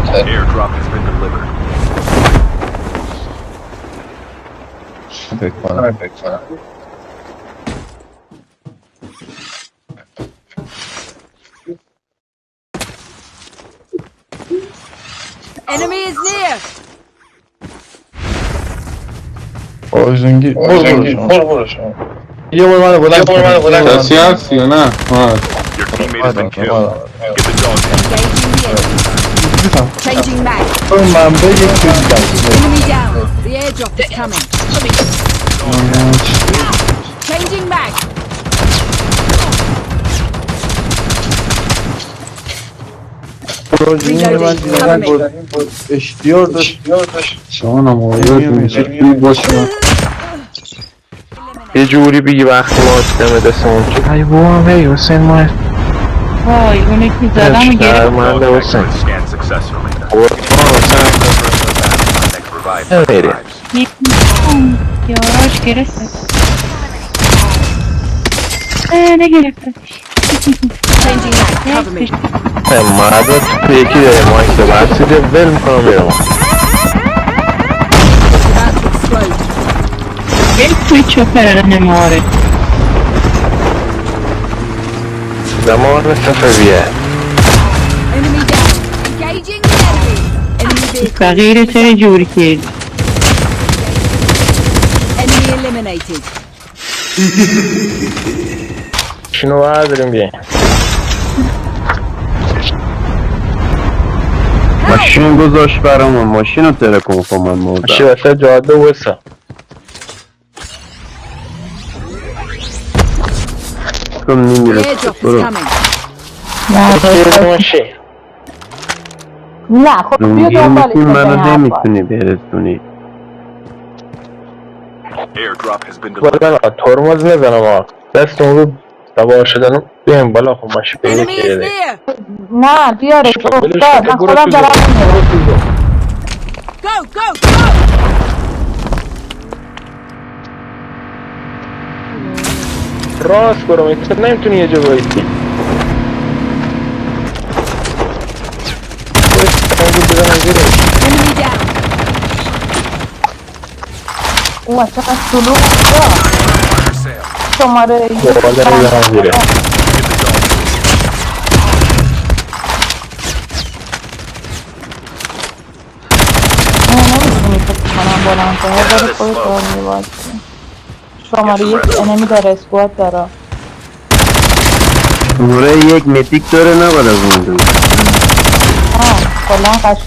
Airdrop has been delivered. فکر کنم Enemy is near. آرژنگی برو شما یه بار منو بلند کسی هست یا نه؟ Your teammate has been killed. Get the dog tag. Engaging the enemy. Changing mag. منبع یک چیز دیدم Enemy down. The airdrop is coming. Changing mag. آرژنگی من دیدم با اشتیار داشت شانم آیات میشه توی باشه یه جوری بگی وقتی ما دمه دستمون که ای بوام هی حسین ما وای اونه که زدم و گرفت شرمنده Dog حسین tag scanned successfully. حسین Next revived نمیری یاراش گرفت نگرفتش Changing mag. Cover me. مرد تو یکی داره مایک که برسیده ول میکنم میرم About to explode. یک توی چوپر نماره زمان صفویه Enemy down. Engaging the enemy. Enemy vehicle. فقیره چرا جوری کرد Enemy eliminated. شنو برداریم بیاین ماشین گذاشت برامون ماشین رو ترکون کن من ماشی موزم وسط جاده وسط کم The نمیره airdrop is برو coming. ماشی نه خب بیا اونگیر دنبالش میکنی منو بزنی نمیتونی برسونی Airdrop has been delivered. بالا ترمز نزنم ها دست اون رو سوار شدن بیایم بالا خب ماشی پیدا Enemy is کرده near. نه بیارش ولش افتاد کن من برو خودم تو دارم برو میارم تو Go, go, go. راست برو تو نمیتونی یه جا بایستی بزنم زیرش Enemy down. اوه چقدر شلوغ اونجا شماره بالا بزنم زیرش نمیتونی فکر کنم بلند کنه داره خودت دار میباسی شماره یک انمی داره اسکوات داره شماره یک متیک داره نباید از اون دو کلا قشنگ